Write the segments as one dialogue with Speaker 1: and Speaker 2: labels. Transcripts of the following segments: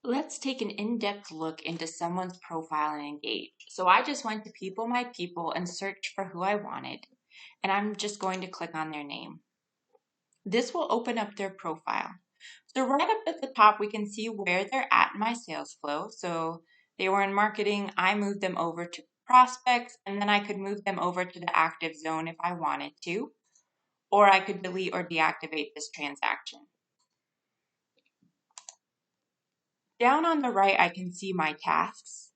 Speaker 1: Let's take an in-depth look into someone's profile and engage. So I just went to People My People and searched for who I wanted, and I'm just going to click on their name. This will open up their profile. So right up at the top, we can see where they're at in my sales flow. So they were in marketing, I moved them over to prospects, and then I could move them over to the active zone if I wanted to, or I could delete or deactivate this transaction. Down on the right, I can see my tasks.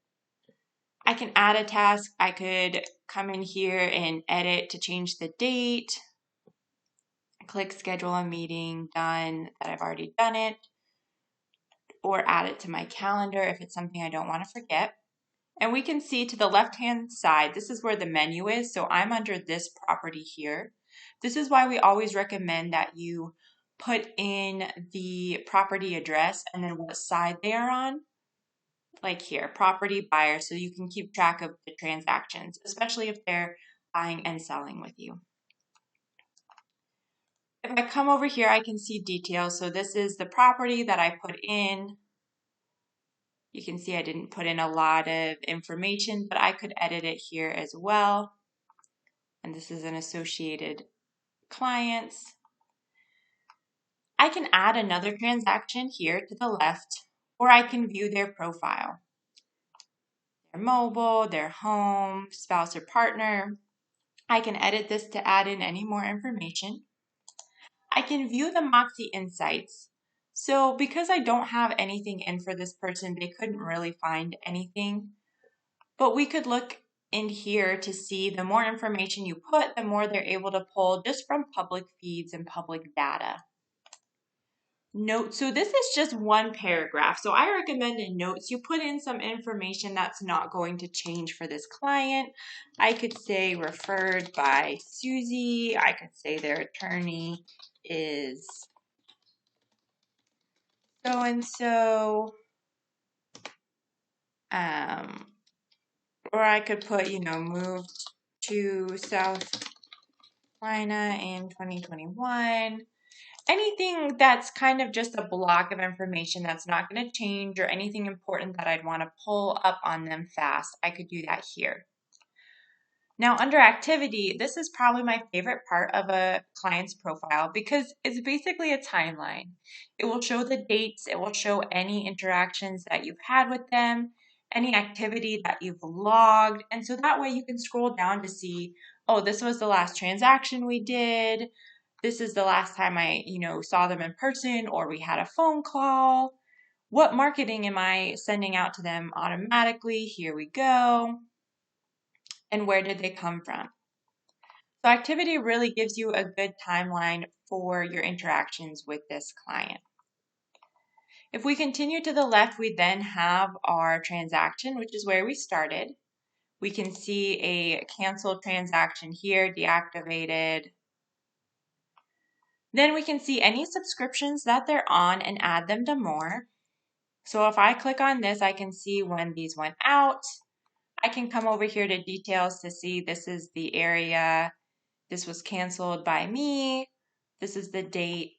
Speaker 1: I can add a task. I could come in here and edit to change the date. Click schedule a meeting, done, that I've already done it, or add it to my calendar if it's something I don't want to forget. And we can see to the left-hand side, this is where the menu is. So I'm under this property here. This is why we always recommend that you put in the property address and then what side they are on. Like here, property buyer, so you can keep track of the transactions, especially if they're buying and selling with you. If I come over here, I can see details. So this is the property that I put in. You can see I didn't put in a lot of information, but I could edit it here as well. And this is an associated clients. I can add another transaction here to the left, or I can view their profile. Their mobile, their home, spouse or partner. I can edit this to add in any more information. I can view the Moxie Insights. So because I don't have anything in for this person, they couldn't really find anything. But we could look in here to see the more information you put, the more they're able to pull just from public feeds and public data. Notes. So this is just one paragraph. So I recommend in notes you put in some information that's not going to change for this client. I could say referred by Susie. I could say their attorney is so and so. Or I could put, moved to South Carolina in 2021. Anything that's kind of just a block of information that's not going to change or anything important that I'd want to pull up on them fast, I could do that here. Now under activity, this is probably my favorite part of a client's profile because it's basically a timeline. It will show the dates, it will show any interactions that you've had with them, any activity that you've logged, and so that way you can scroll down to see, oh, this was the last transaction we did, this is the last time I, saw them in person or we had a phone call. What marketing am I sending out to them automatically? Here we go. And where did they come from? So activity really gives you a good timeline for your interactions with this client. If we continue to the left, we then have our transaction, which is where we started. We can see a canceled transaction here, deactivated. Then we can see any subscriptions that they're on and add them to more. So if I click on this, I can see when these went out. I can come over here to details to see this is the area. This was canceled by me. This is the date.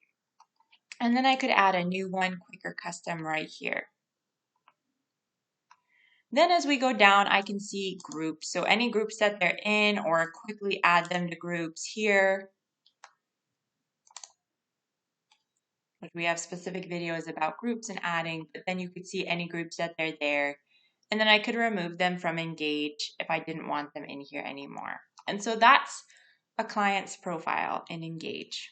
Speaker 1: And then I could add a new one, Quicker Custom, right here. Then as we go down, I can see groups. So any groups that they're in or quickly add them to groups here. Like we have specific videos about groups and adding, but then you could see any groups that they're there. And then I could remove them from Engage if I didn't want them in here anymore. And so that's a client's profile in Engage.